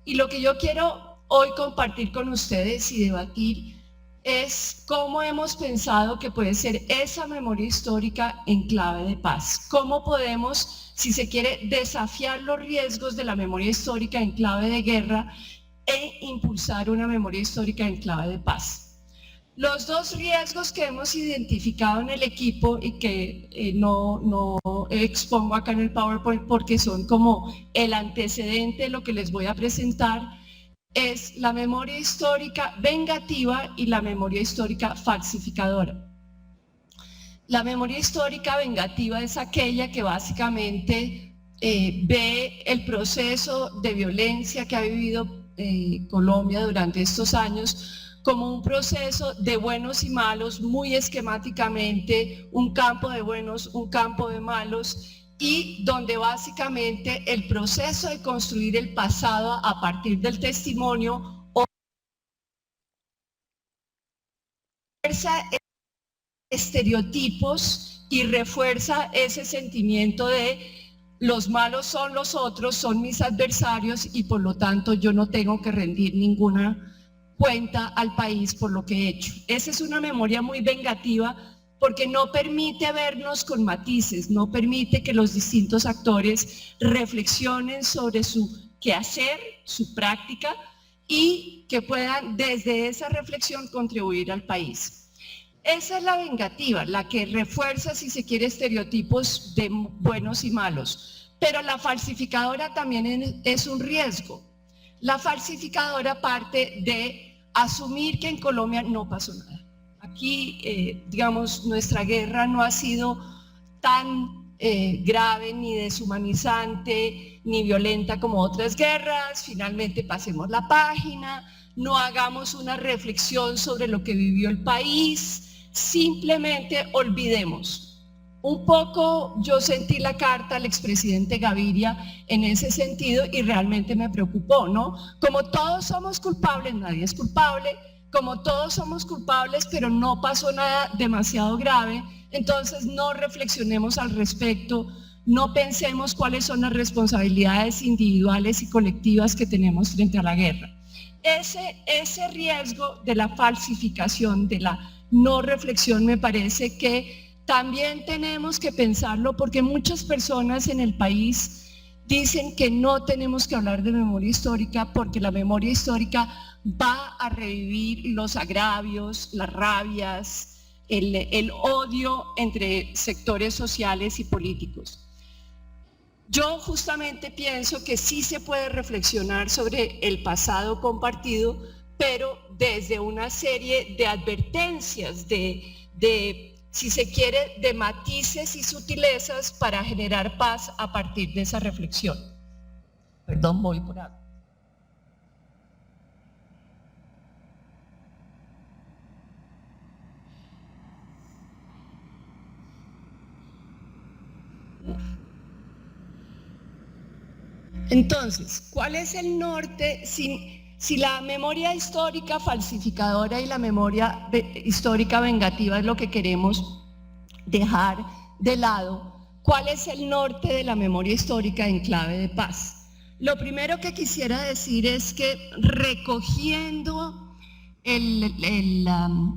Y lo que yo quiero hoy compartir con ustedes y debatir es cómo hemos pensado que puede ser esa memoria histórica en clave de paz. Cómo podemos, si se quiere, desafiar los riesgos de la memoria histórica en clave de guerra e impulsar una memoria histórica en clave de paz. Los dos riesgos que hemos identificado en el equipo y que no expongo acá en el PowerPoint porque son como el antecedente de lo que les voy a presentar, es la memoria histórica vengativa y la memoria histórica falsificadora. La memoria histórica vengativa es aquella que básicamente ve el proceso de violencia que ha vivido Colombia durante estos años como un proceso de buenos y malos, muy esquemáticamente, un campo de buenos, un campo de malos, y donde básicamente el proceso de construir el pasado a partir del testimonio refuerza estereotipos y refuerza ese sentimiento de los malos son los otros, son mis adversarios y por lo tanto yo no tengo que rendir ninguna cuenta al país por lo que he hecho. Esa es una memoria muy vengativa porque no permite vernos con matices, no permite que los distintos actores reflexionen sobre su quehacer, su práctica y que puedan desde esa reflexión contribuir al país. Esa es la vengativa, la que refuerza, si se quiere, estereotipos de buenos y malos, pero la falsificadora también es un riesgo. La falsificadora parte de asumir que en Colombia no pasó nada. Aquí, digamos, nuestra guerra no ha sido tan grave, ni deshumanizante, ni violenta como otras guerras. Finalmente pasemos la página, no hagamos una reflexión sobre lo que vivió el país, simplemente olvidemos. Un poco yo sentí la carta al expresidente Gaviria en ese sentido y realmente me preocupó, ¿no? Como todos somos culpables, nadie es culpable, como todos somos culpables, pero no pasó nada demasiado grave, entonces no reflexionemos al respecto, no pensemos cuáles son las responsabilidades individuales y colectivas que tenemos frente a la guerra. Ese riesgo de la falsificación, de la no reflexión, me parece que también tenemos que pensarlo porque muchas personas en el país dicen que no tenemos que hablar de memoria histórica porque la memoria histórica va a revivir los agravios, las rabias, el odio entre sectores sociales y políticos. Yo justamente pienso que sí se puede reflexionar sobre el pasado compartido, pero desde una serie de advertencias, si se quiere, de matices y sutilezas para generar paz a partir de esa reflexión. Perdón, voy por ahí. Entonces, ¿cuál es el norte? Si la memoria histórica falsificadora y la memoria histórica vengativa es lo que queremos dejar de lado, ¿cuál es el norte de la memoria histórica en clave de paz? Lo primero que quisiera decir es que recogiendo el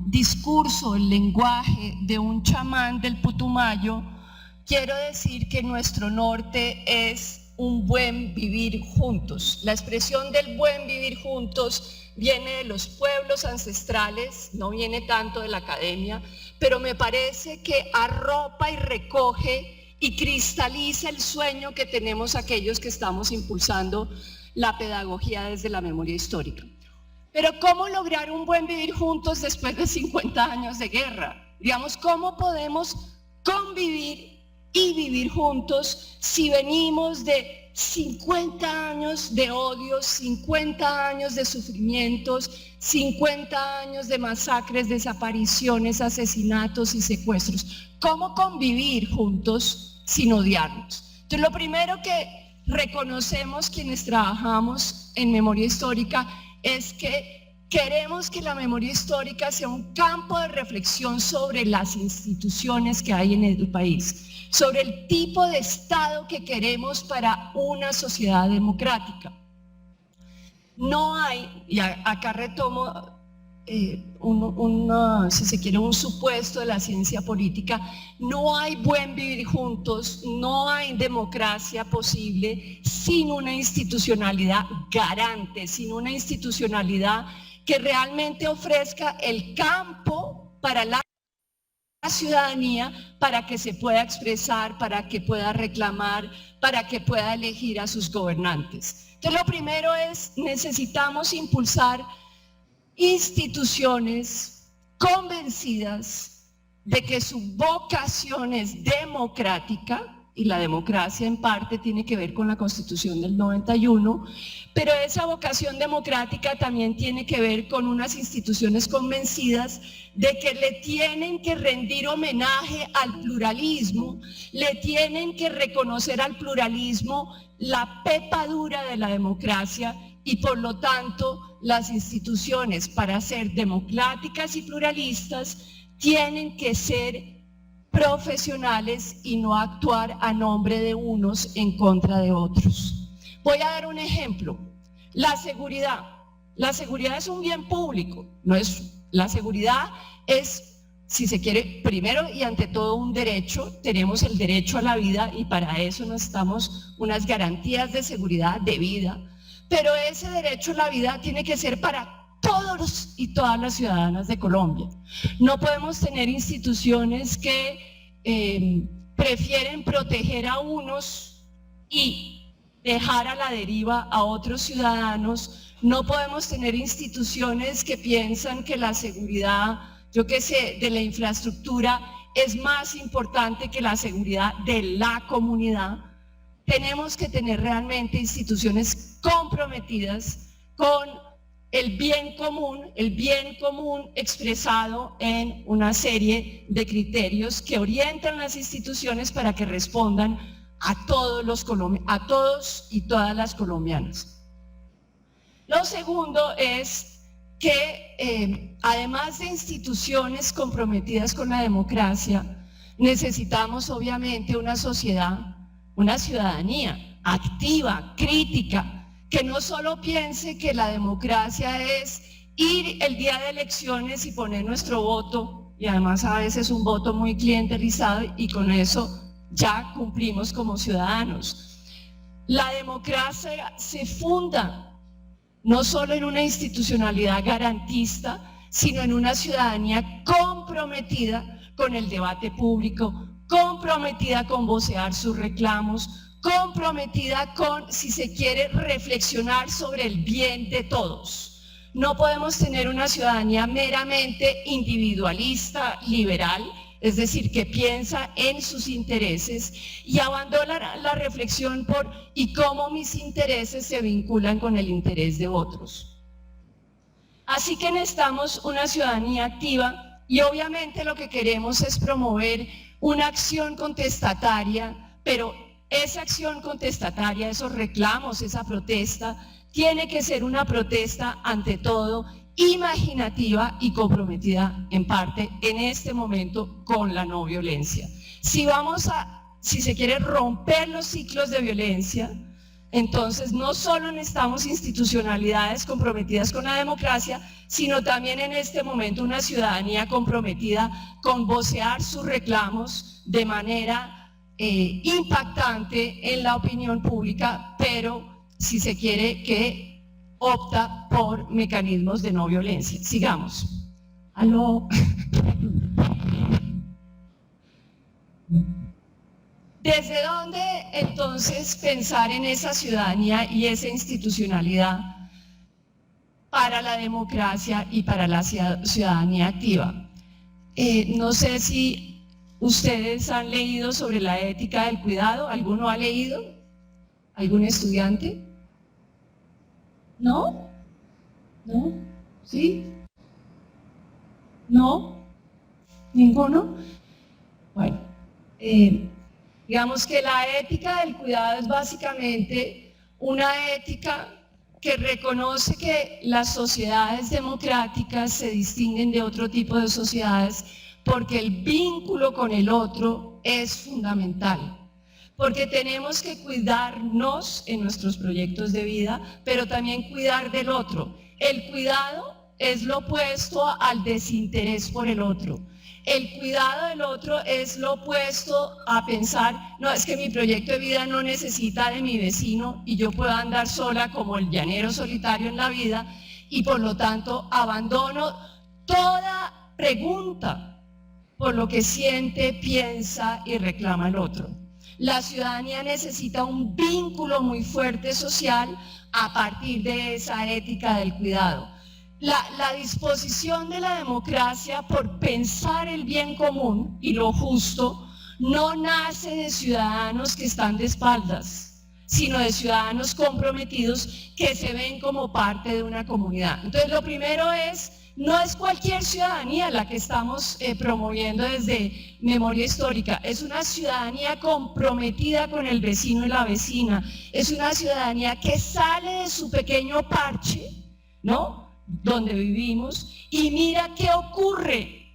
discurso, el lenguaje de un chamán del Putumayo, quiero decir que nuestro norte es un buen vivir juntos. La expresión del buen vivir juntos viene de los pueblos ancestrales, no viene tanto de la academia, pero me parece que arropa y recoge y cristaliza el sueño que tenemos aquellos que estamos impulsando la pedagogía desde la memoria histórica. Pero ¿cómo lograr un buen vivir juntos después de 50 años de guerra? Digamos, ¿cómo podemos convivir y vivir juntos si venimos de 50 años de odios, 50 años de sufrimientos, 50 años de masacres, desapariciones, asesinatos y secuestros? ¿Cómo convivir juntos sin odiarnos? Entonces, lo primero que reconocemos quienes trabajamos en memoria histórica es que queremos que la memoria histórica sea un campo de reflexión sobre las instituciones que hay en el país, sobre el tipo de Estado que queremos para una sociedad democrática. No hay, y acá retomo si se quiere, un supuesto de la ciencia política, no hay buen vivir juntos, no hay democracia posible sin una institucionalidad garante, sin una institucionalidad que realmente ofrezca el campo para la ciudadanía, para que se pueda expresar, para que pueda reclamar, para que pueda elegir a sus gobernantes. Entonces, lo primero es, necesitamos impulsar instituciones convencidas de que su vocación es democrática, y la democracia en parte tiene que ver con la Constitución del 91, pero esa vocación democrática también tiene que ver con unas instituciones convencidas de que le tienen que rendir homenaje al pluralismo, le tienen que reconocer al pluralismo la pepa dura de la democracia, y por lo tanto las instituciones, para ser democráticas y pluralistas, tienen que ser profesionales y no actuar a nombre de unos en contra de otros. Voy a dar un ejemplo. La seguridad. La seguridad es un bien público. La seguridad es, si se quiere, primero y ante todo un derecho. Tenemos el derecho a la vida y para eso necesitamos unas garantías de seguridad, de vida. Pero ese derecho a la vida tiene que ser para todos y todas las ciudadanas de Colombia. No podemos tener instituciones que prefieren proteger a unos y dejar a la deriva a otros ciudadanos. No podemos tener instituciones que piensan que la seguridad, yo qué sé, de la infraestructura es más importante que la seguridad de la comunidad. Tenemos que tener realmente instituciones comprometidas con el bien común expresado en una serie de criterios que orientan las instituciones para que respondan a todos y todas las colombianas. Lo segundo es que además de instituciones comprometidas con la democracia, necesitamos obviamente una sociedad, una ciudadanía activa, crítica, que no solo piense que la democracia es ir el día de elecciones y poner nuestro voto, y además a veces un voto muy clientelizado, y con eso ya cumplimos como ciudadanos. La democracia se funda no solo en una institucionalidad garantista, sino en una ciudadanía comprometida con el debate público, comprometida con vocear sus reclamos, comprometida con, si se quiere, reflexionar sobre el bien de todos. No podemos tener una ciudadanía meramente individualista, liberal, es decir, que piensa en sus intereses y abandona la reflexión por ¿y cómo mis intereses se vinculan con el interés de otros? Así que necesitamos una ciudadanía activa y obviamente lo que queremos es promover una acción contestataria, pero esa acción contestataria, esos reclamos, esa protesta, tiene que ser una protesta ante todo imaginativa y comprometida en parte en este momento con la no violencia. Si vamos a, si se quiere, romper los ciclos de violencia, entonces no solo necesitamos institucionalidades comprometidas con la democracia, sino también en este momento una ciudadanía comprometida con vocear sus reclamos de manera impactante en la opinión pública, pero si se quiere que opta por mecanismos de no violencia. Sigamos. ¿Aló? ¿Desde dónde entonces pensar en esa ciudadanía y esa institucionalidad para la democracia y para la ciudadanía activa? No sé si ustedes han leído sobre la ética del cuidado. ¿Alguno ha leído? ¿Algún estudiante? ¿No? ¿No? ¿Sí? ¿No? ¿Ninguno? Bueno, digamos que la ética del cuidado es básicamente una ética que reconoce que las sociedades democráticas se distinguen de otro tipo de sociedades porque el vínculo con el otro es fundamental. porque tenemos que cuidarnos en nuestros proyectos de vida, pero también cuidar del otro. El cuidado es lo opuesto al desinterés por el otro. El cuidado del otro es lo opuesto a pensar, no, es que mi proyecto de vida no necesita de mi vecino y yo puedo andar sola como el llanero solitario en la vida, y por lo tanto abandono toda pregunta por lo que siente, piensa y reclama el otro. La ciudadanía necesita un vínculo muy fuerte social a partir de esa ética del cuidado. La disposición de la democracia por pensar el bien común y lo justo no nace de ciudadanos que están de espaldas, sino de ciudadanos comprometidos que se ven como parte de una comunidad. Entonces, lo primero es, no es cualquier ciudadanía la que estamos promoviendo desde Memoria Histórica, es una ciudadanía comprometida con el vecino y la vecina, es una ciudadanía que sale de su pequeño parche, ¿no?, donde vivimos, y mira qué ocurre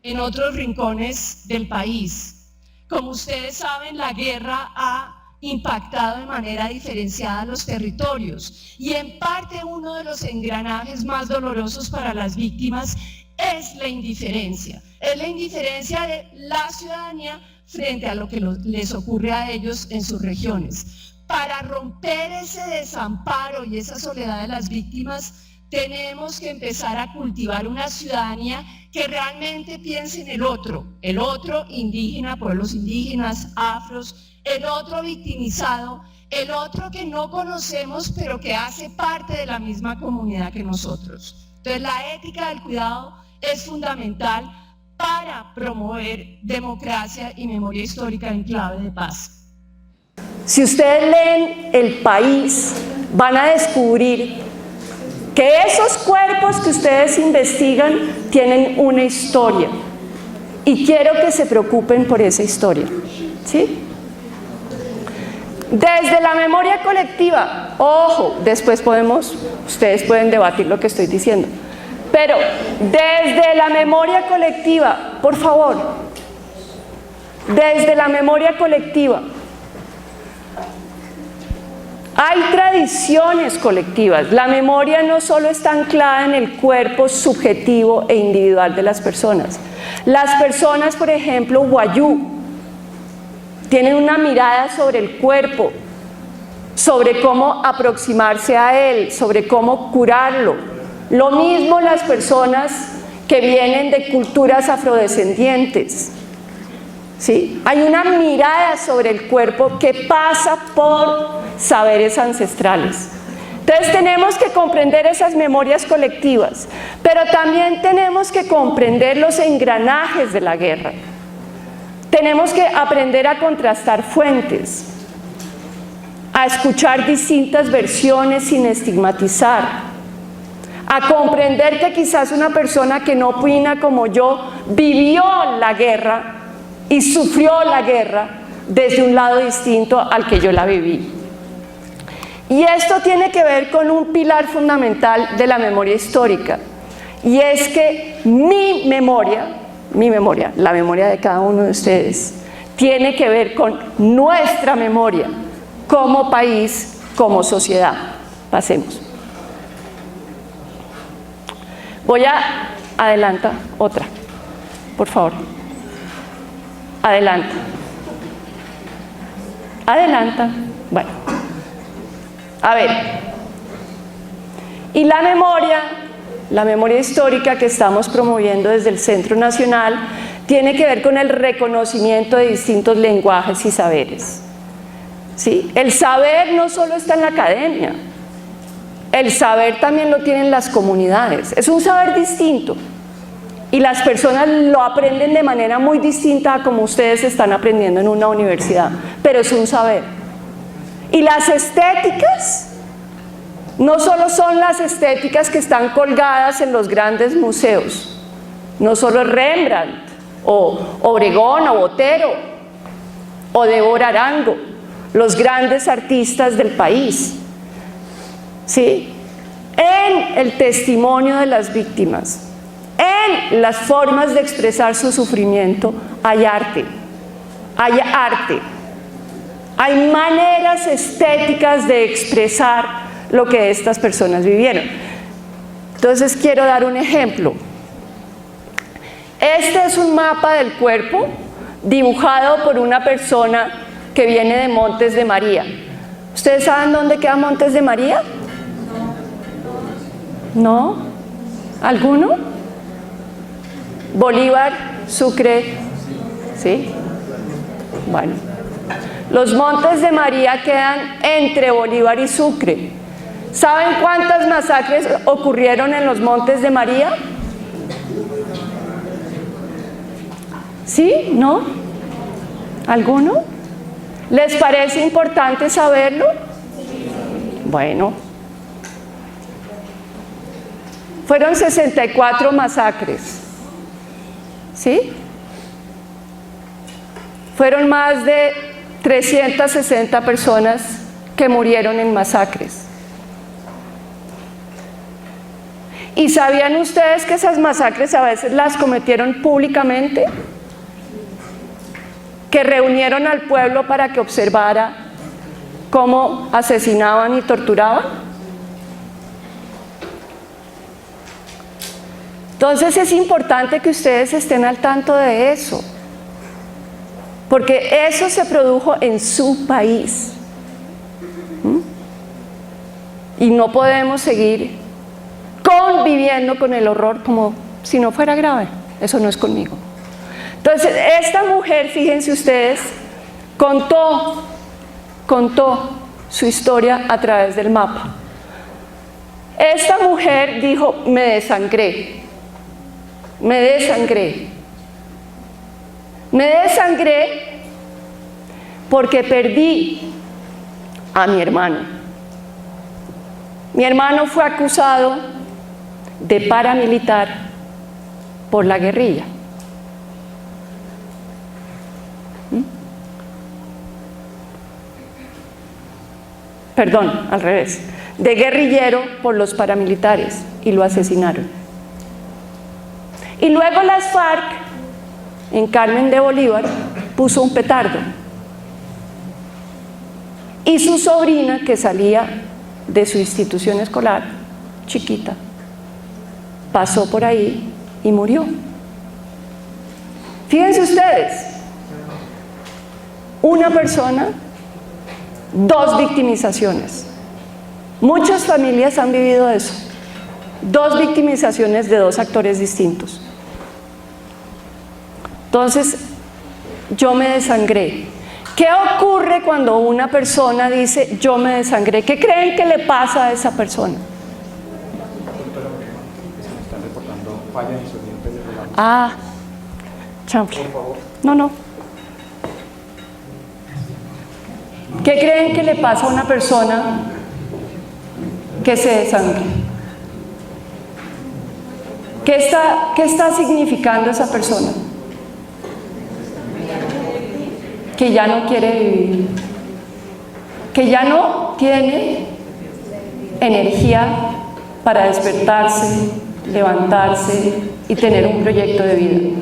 en otros rincones del país. Como ustedes saben, la guerra ha impactado de manera diferenciada los territorios, y en parte uno de los engranajes más dolorosos para las víctimas es la indiferencia. Es la indiferencia de la ciudadanía frente a lo que les ocurre a ellos en sus regiones. Para romper ese desamparo y esa soledad de las víctimas, tenemos que empezar a cultivar una ciudadanía que realmente piense en el otro indígena, pueblos indígenas, afros, el otro victimizado, el otro que no conocemos pero que hace parte de la misma comunidad que nosotros. Entonces, la ética del cuidado es fundamental para promover democracia y memoria histórica en clave de paz. Si ustedes leen El País, van a descubrir que esos cuerpos que ustedes investigan tienen una historia, y quiero que se preocupen por esa historia, ¿sí? Desde la memoria colectiva, ojo, después ustedes pueden debatir lo que estoy diciendo, pero desde la memoria colectiva, por favor, desde la memoria colectiva, hay tradiciones colectivas. La memoria no solo está anclada en el cuerpo subjetivo e individual de las personas. Las personas, por ejemplo, wayú, tienen una mirada sobre el cuerpo, sobre cómo aproximarse a él, sobre cómo curarlo. Lo mismo las personas que vienen de culturas afrodescendientes. ¿Sí? Hay una mirada sobre el cuerpo que pasa por saberes ancestrales. Entonces tenemos que comprender esas memorias colectivas, pero también tenemos que comprender los engranajes de la guerra. Tenemos que aprender a contrastar fuentes, a escuchar distintas versiones sin estigmatizar, a comprender que quizás una persona que no opina como yo vivió la guerra y sufrió la guerra desde un lado distinto al que yo la viví. Y esto tiene que ver con un pilar fundamental de la memoria histórica, y es que mi memoria, la memoria de cada uno de ustedes, tiene que ver con nuestra memoria como país, como sociedad. Pasemos. Voy a adelantar otra, por favor. Adelanta. Adelanta. Bueno. A ver. Y la memoria histórica que estamos promoviendo desde el Centro Nacional tiene que ver con el reconocimiento de distintos lenguajes y saberes. ¿Sí? El saber no solo está en la academia, el saber también lo tienen las comunidades. Es un saber distinto. Y las personas lo aprenden de manera muy distinta a como ustedes están aprendiendo en una universidad, pero es un saber. Y las estéticas no solo son las estéticas que están colgadas en los grandes museos, no solo Rembrandt, o Obregón, o Botero, o Débora Arango, los grandes artistas del país, ¿sí? En el testimonio de las víctimas, en las formas de expresar su sufrimiento, hay arte, Hay maneras estéticas de expresar lo que estas personas vivieron. Entonces quiero dar un ejemplo. Este es un mapa del cuerpo dibujado por una persona que viene de Montes de María. ¿Ustedes saben dónde queda Montes de María? ¿No? ¿Alguno? Bolívar, Sucre, ¿sí? Bueno, los Montes de María quedan entre Bolívar y Sucre. ¿Saben cuántas masacres ocurrieron en los Montes de María? ¿Sí? ¿No? ¿Alguno? ¿Les parece importante saberlo? Bueno. Fueron 64 masacres. ¿Sí? Fueron más de 360 personas que murieron en masacres. ¿Y sabían ustedes que esas masacres a veces las cometieron públicamente? Que reunieron al pueblo para que observara cómo asesinaban y torturaban. Entonces es importante que ustedes estén al tanto de eso, porque eso se produjo en su país. Y no podemos seguir conviviendo con el horror como si no fuera grave. Eso no es conmigo. Entonces, esta mujer, fíjense ustedes, contó su historia a través del mapa. Esta mujer dijo: me desangré porque perdí a mi hermano. Mi hermano fue acusado de paramilitar por la guerrilla. Perdón, al revés, de guerrillero por los paramilitares, y lo asesinaron. Y luego las FARC, en Carmen de Bolívar, puso un petardo. Y su sobrina, que salía de su institución escolar, chiquita, pasó por ahí y murió. Fíjense ustedes, una persona, dos victimizaciones. Muchas familias han vivido eso. Dos victimizaciones de dos actores distintos. Entonces, yo me desangré. ¿Qué ocurre cuando una persona dice yo me desangré? ¿Qué creen que le pasa a esa persona? Ah, chanfle. No. ¿Qué creen que le pasa a una persona que se desangre? ¿Qué está significando esa persona? Que ya no quiere vivir, que ya no tiene energía para despertarse, levantarse y tener un proyecto de vida,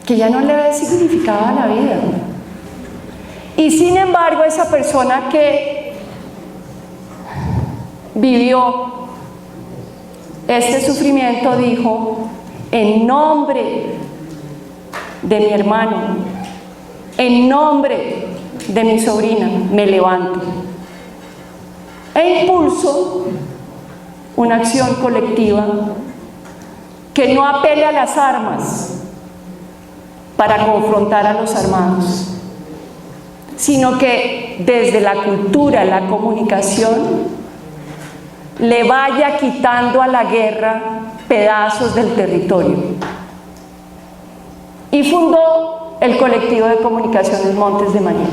que ya no le ve significado a la vida. Y sin embargo, esa persona que vivió este sufrimiento dijo: en nombre de mi hermano, en nombre de mi sobrina, me levanto e impulso una acción colectiva que no apele a las armas para confrontar a los armados, sino que desde la cultura, la comunicación, le vaya quitando a la guerra pedazos del territorio. Y fundó el colectivo de comunicaciones Montes de María.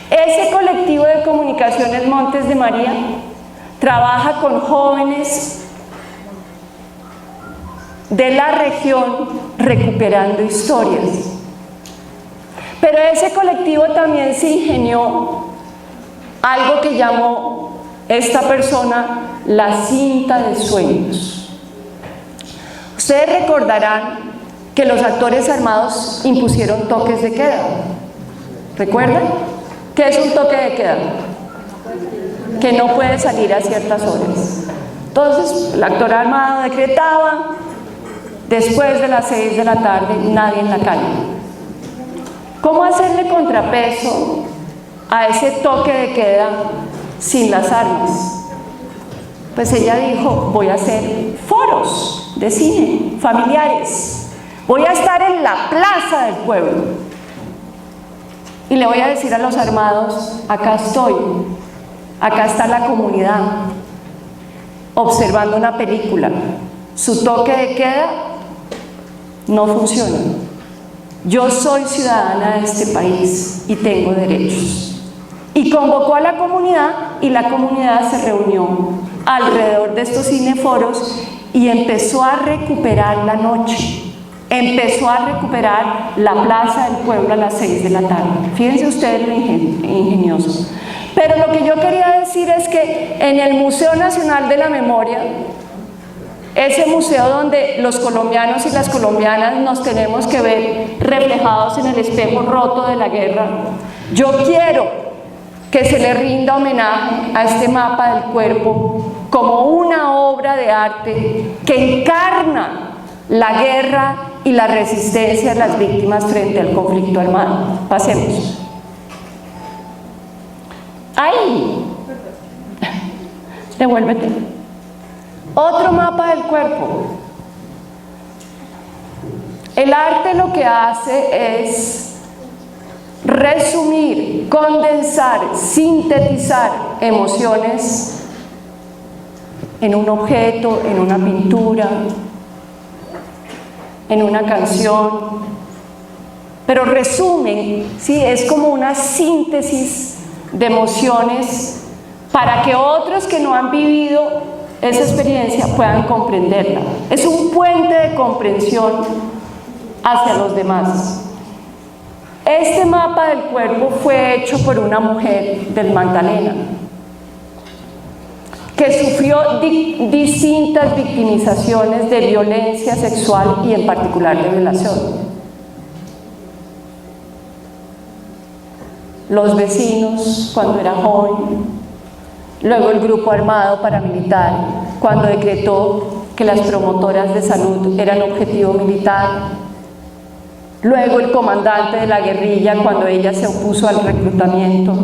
Ese colectivo de comunicaciones Montes de María trabaja con jóvenes de la región recuperando historias. Pero ese colectivo también se ingenió algo que llamó esta persona la cinta de sueños. Ustedes recordarán que los actores armados impusieron toques de queda. ¿Recuerdan? ¿Qué es un toque de queda? Que no puede salir a ciertas horas. Entonces, el actor armado decretaba, después de las 6 de la tarde, nadie en la calle. ¿Cómo hacerle contrapeso a ese toque de queda sin las armas? Pues ella dijo, voy a hacer foros de cine familiares, voy a estar en la plaza del pueblo y le voy a decir a los armados, acá estoy, acá está la comunidad observando una película, su toque de queda no funciona, yo soy ciudadana de este país y tengo derechos. Y convocó a la comunidad y la comunidad se reunió alrededor de estos cineforos y empezó a recuperar la noche, empezó a recuperar la plaza del pueblo a las 6 de la tarde. Fíjense ustedes lo ingenioso. Pero lo que yo quería decir es que en el Museo Nacional de la Memoria, ese museo donde los colombianos y las colombianas nos tenemos que ver reflejados en el espejo roto de la guerra, yo quiero que se le rinda homenaje a este mapa del cuerpo como una obra de arte que encarna la guerra y la resistencia de las víctimas frente al conflicto armado. Pasemos. ¡Ay! Devuélvete. Otro mapa del cuerpo. El arte lo que hace es resumir, condensar, sintetizar emociones en un objeto, en una pintura, en una canción, pero resumen, ¿sí? Es como una síntesis de emociones para que otros que no han vivido esa experiencia puedan comprenderla. Es un puente de comprensión hacia los demás. Este mapa del cuerpo fue hecho por una mujer del Magdalena que sufrió distintas victimizaciones de violencia sexual y en particular de violación. Los vecinos cuando era joven, luego el grupo armado paramilitar cuando decretó que las promotoras de salud eran objetivo militar, luego el comandante de la guerrilla cuando ella se opuso al reclutamiento.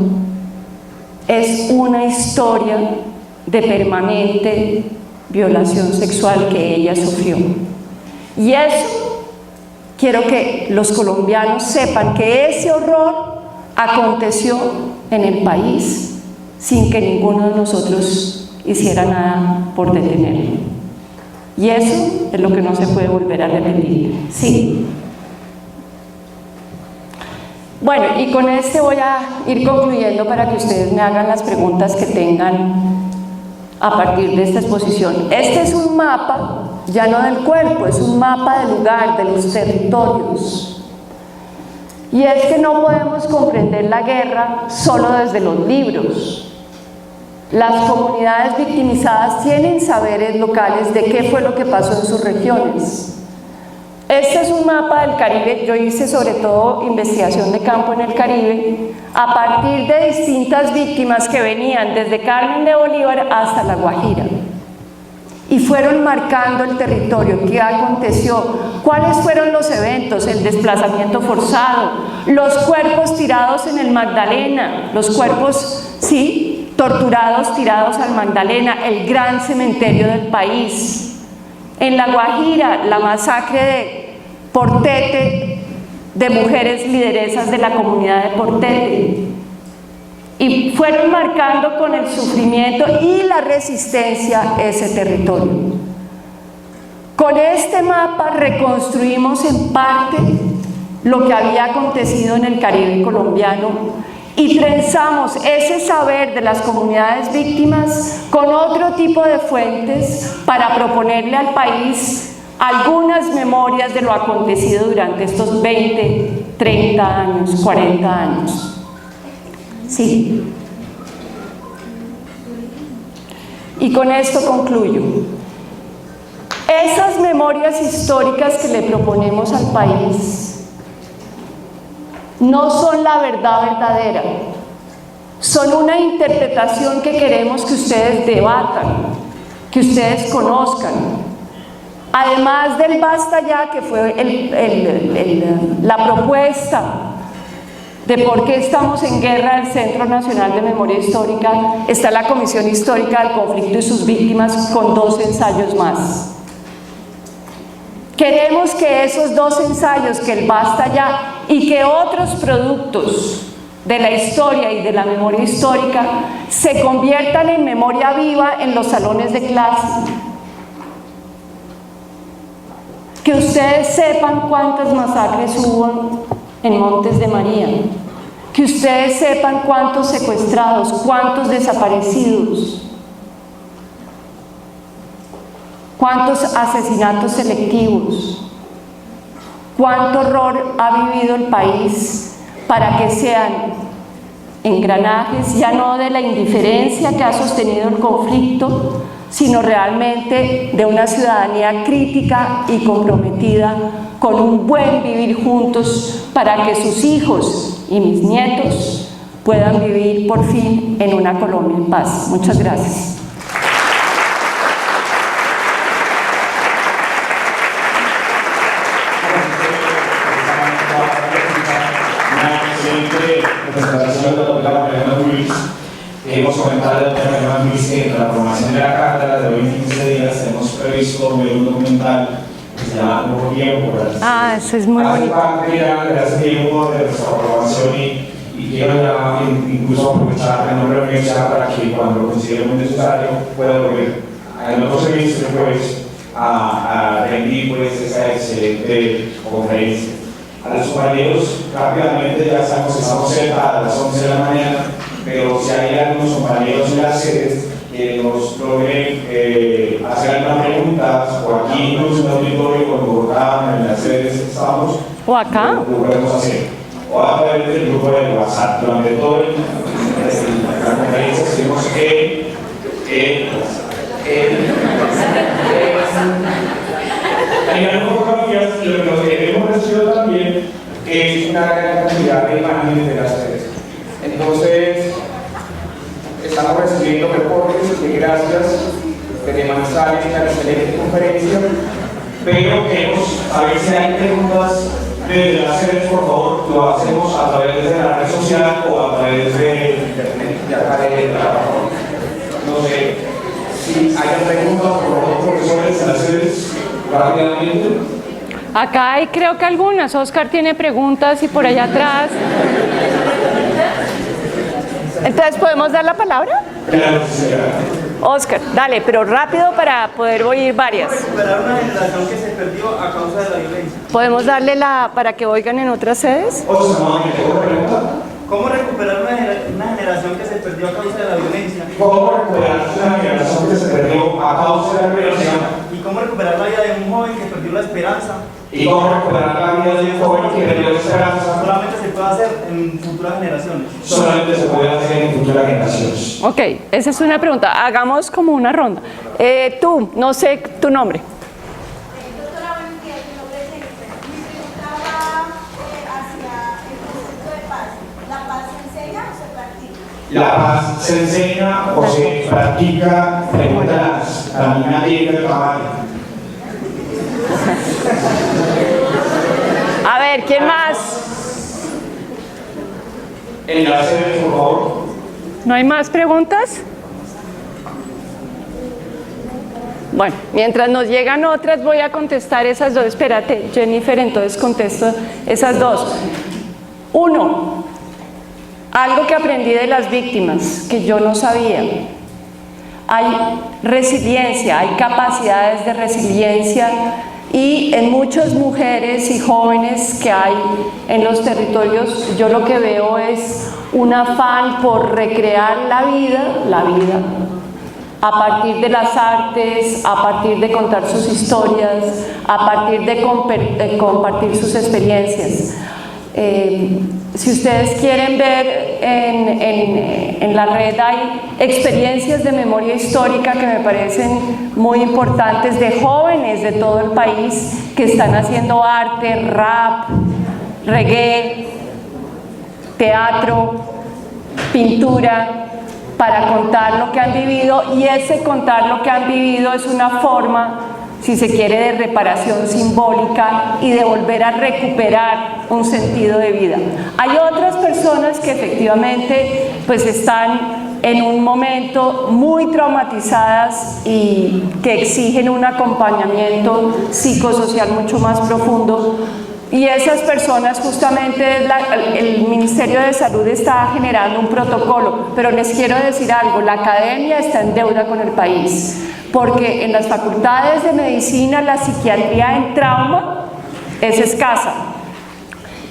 Es una historia de permanente violación sexual que ella sufrió. Y eso, quiero que los colombianos sepan que ese horror aconteció en el país sin que ninguno de nosotros hiciera nada por detenerlo. Y eso es lo que no se puede volver a repetir. Sí. Bueno, y con este voy a ir concluyendo para que ustedes me hagan las preguntas que tengan a partir de esta exposición. Este es un mapa, ya no del cuerpo, es un mapa del lugar, de los territorios. Y es que no podemos comprender la guerra solo desde los libros. Las comunidades victimizadas tienen saberes locales de qué fue lo que pasó en sus regiones. Este es un mapa del Caribe, yo hice sobre todo investigación de campo en el Caribe, a partir de distintas víctimas que venían desde Carmen de Bolívar hasta La Guajira. Y fueron marcando el territorio, qué aconteció, cuáles fueron los eventos, el desplazamiento forzado, los cuerpos tirados en el Magdalena, los cuerpos, sí, torturados, tirados al Magdalena, el gran cementerio del país. En La Guajira, la masacre de Portete, de mujeres lideresas de la comunidad de Portete. Y fueron marcando con el sufrimiento y la resistencia ese territorio. Con este mapa reconstruimos en parte lo que había acontecido en el Caribe colombiano y trenzamos ese saber de las comunidades víctimas con otro tipo de fuentes para proponerle al país algunas memorias de lo acontecido durante estos 20, 30 años, 40 años. Sí. Y con esto concluyo. Esas memorias históricas que le proponemos al país no son la verdad verdadera, son una interpretación que queremos que ustedes debatan, que ustedes conozcan. Además del basta ya, que fue la propuesta de por qué estamos en guerra del Centro Nacional de Memoria Histórica, está la Comisión Histórica del Conflicto y sus víctimas con 2 ensayos más. Queremos que esos 2 ensayos, que el basta ya y que otros productos de la historia y de la memoria histórica se conviertan en memoria viva en los salones de clase. Que ustedes sepan cuántas masacres hubo en Montes de María, que ustedes sepan cuántos secuestrados, cuántos desaparecidos, cuántos asesinatos selectivos, cuánto horror ha vivido el país para que sean engranajes ya no de la indiferencia que ha sostenido el conflicto, sino realmente de una ciudadanía crítica y comprometida con un buen vivir juntos para que sus hijos y mis nietos puedan vivir por fin en una Colombia en paz. Muchas gracias. Hemos comentado de la Luis que en la formación de la cátedra de hoy en 15 días hemos previsto ver un documental que se llama Nuevo Tiempo. Eso es muy bonito. Hace tiempo de nuestra aprobación y quiero ya incluso aprovechar el nombre de la universidad para que cuando lo consideremos necesario pueda volver en otro semestre pues, a rendir pues, esa excelente conferencia. A los compañeros rápidamente ya estamos cerca a las 11 de la mañana, pero si hay algunos compañeros en las sedes que nos logren hacer algunas preguntas, o aquí incluso en el auditorio, o en Bogotá, en las sedes que estamos, o acá, lo podemos hacer. O a través del grupo de WhatsApp. Durante todo la conferencia decimos en algunas fotografías, lo que hemos recibido también es una gran cantidad de imágenes de las sedes. Entonces, estamos recibiendo reportes de gracias de Manizales a la excelente conferencia, pero queremos saber si hay preguntas de las sedes, por favor, lo hacemos a través de la red social o a través de internet, ya acá de la plataforma. No sé si hay preguntas, por favor, profesores de las sedes, rápidamente. acá hay creo que algunas. Oscar tiene preguntas y por allá atrás. Entonces, ¿podemos dar la palabra? Claro, señora. Oscar, dale, pero rápido para poder oír varias. Recuperar una generación que se perdió a causa de la violencia. ¿Podemos darle para que oigan en otras sedes? Oscar, ¿alguna pregunta? ¿Cómo recuperar una generación que se perdió a causa de la violencia? ¿Cómo recuperar una generación que se perdió a causa de la violencia? ¿Y cómo recuperar la vida de un joven que perdió la esperanza? ¿Y cómo recuperar la vida de un joven que perdió la esperanza? Solamente se puede hacer en futuras generaciones. Solamente se puede hacer en futuras generaciones. Ok, esa es una pregunta. Hagamos como una ronda. Tú, no sé tu nombre. Doctora, buenos días. Mi nombre es Jennifer. Mi pregunta va hacia el concepto de paz. ¿La paz se enseña o se practica? ¿La paz se enseña o se practica? Preguntas a la niña del caballo. A ver, ¿quién más? En la sede, por favor. ¿No hay más preguntas? Bueno, mientras nos llegan otras voy a contestar esas dos. Espérate, Jennifer, entonces contesto esas dos. Uno, algo que aprendí de las víctimas, que yo no sabía. Hay resiliencia, hay capacidades de resiliencia y en muchas mujeres y jóvenes que hay en los territorios, yo lo que veo es un afán por recrear la vida, a partir de las artes, a partir de contar sus historias, a partir de compartir sus experiencias. Si ustedes quieren ver en la red hay experiencias de memoria histórica que me parecen muy importantes de jóvenes de todo el país que están haciendo arte, rap, reggae, teatro, pintura, para contar lo que han vivido, y ese contar lo que han vivido es una forma, si se quiere, de reparación simbólica y de volver a recuperar un sentido de vida. Hay otras personas que efectivamente pues están en un momento muy traumatizadas y que exigen un acompañamiento psicosocial mucho más profundo, y esas personas justamente el Ministerio de Salud está generando un protocolo, pero les quiero decir algo, la academia está en deuda con el país, porque en las facultades de medicina la psiquiatría en trauma es escasa,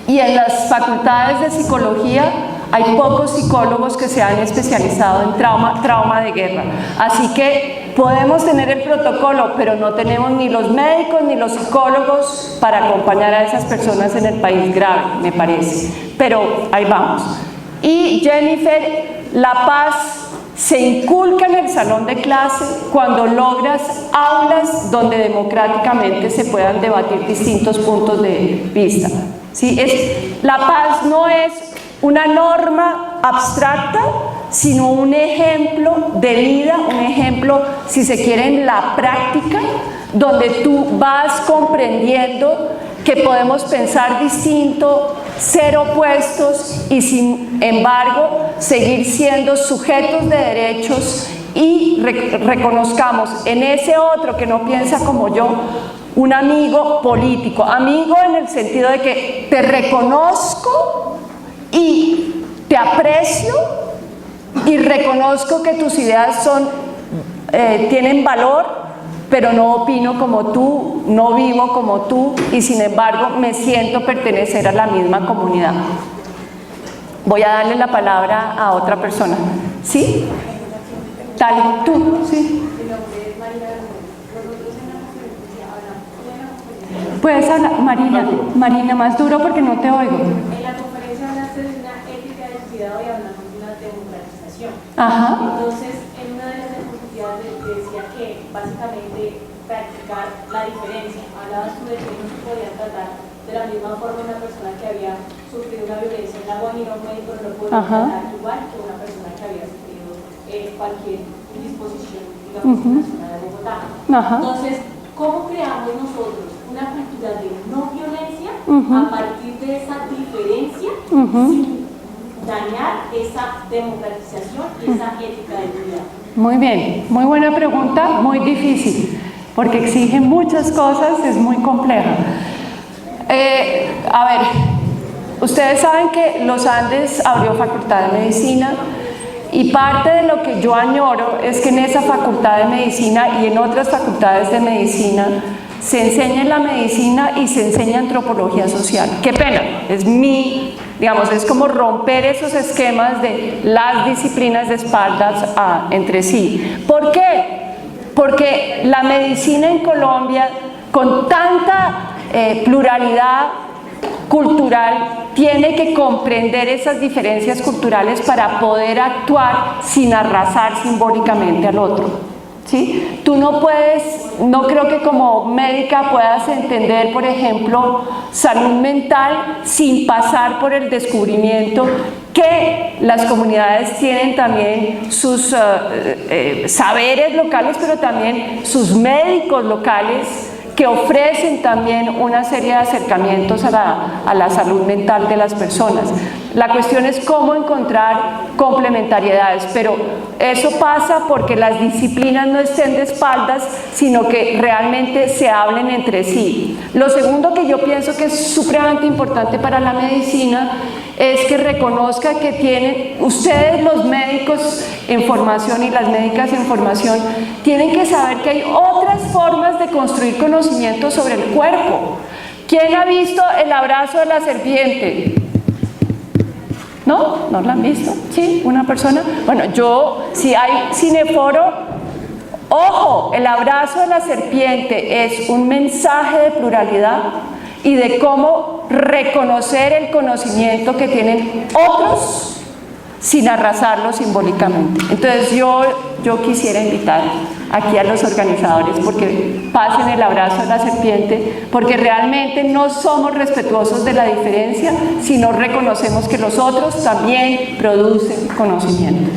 y en las facultades de psicología hay pocos psicólogos que se han especializado en trauma de guerra. Así que podemos tener el protocolo, pero no tenemos ni los médicos ni los psicólogos para acompañar a esas personas en el país grave, me parece. Pero ahí vamos. Y Jennifer, la paz se inculca en el salón de clase cuando logras aulas donde democráticamente se puedan debatir distintos puntos de vista. ¿Sí? La paz no es una norma abstracta, sino un ejemplo de vida, un ejemplo, si se quiere, en la práctica, donde tú vas comprendiendo que podemos pensar distinto, ser opuestos y sin embargo seguir siendo sujetos de derechos, y reconozcamos en ese otro que no piensa como yo un amigo político, amigo en el sentido de que te reconozco y te aprecio y reconozco que tus ideas son, tienen valor, pero no opino como tú, no vivo como tú, y sin embargo me siento pertenecer a la misma comunidad. Voy a darle la palabra a otra persona. ¿Sí? Dale, tú, sí. Puedes hablar, Marina, más duro porque no te oigo. En la conferencia hablaste de una ética del cuidado y hablamos de una democratización. Ajá. Entonces, en una de las diapositivas decía que básicamente practicar la diferencia. Hablabas tú de que no se podía tratar de la misma forma una persona que había sufrido una violencia en La Guajira, un médico no lo podía tratar igual que una persona que había sufrido cualquier indisposición, digamos, en la zona de Bogotá. Entonces, ¿cómo creamos nosotros una cultura de no violencia a partir de esa diferencia sin dañar esa democratización y esa ética de vida? Muy bien, muy buena pregunta, muy difícil, porque exige muchas cosas, es muy compleja. A ver, ustedes saben que Los Andes abrió facultad de medicina, y parte de lo que yo añoro es que en esa facultad de medicina y en otras facultades de medicina se enseña la medicina y se enseña antropología social. Qué pena, digamos, es como romper esos esquemas de las disciplinas de espaldas entre sí. ¿Por qué? Porque la medicina en Colombia, con tanta pluralidad cultural, tiene que comprender esas diferencias culturales para poder actuar sin arrasar simbólicamente al otro. ¿Sí? Tú no puedes, no creo que como médica puedas entender, por ejemplo, salud mental sin pasar por el descubrimiento que las comunidades tienen también sus saberes locales, pero también sus médicos locales, que ofrecen también una serie de acercamientos a la salud mental de las personas. La cuestión es cómo encontrar complementariedades, pero eso pasa porque las disciplinas no estén de espaldas, sino que realmente se hablen entre sí. Lo segundo que yo pienso que es supremamente importante para la medicina es que reconozca que tienen, ustedes los médicos en formación y las médicas en formación, tienen que saber que hay otras formas de construir conocimiento sobre el cuerpo. ¿Quién ha visto el abrazo de la serpiente? ¿No? ¿No lo han visto? ¿Sí? ¿Una persona? Bueno, si hay cineforo, ojo, el abrazo de la serpiente es un mensaje de pluralidad y de cómo reconocer el conocimiento que tienen otros sin arrasarlo simbólicamente. Entonces yo quisiera invitar aquí a los organizadores porque pasen el abrazo a la serpiente, porque realmente no somos respetuosos de la diferencia, sino reconocemos que los otros también producen conocimiento.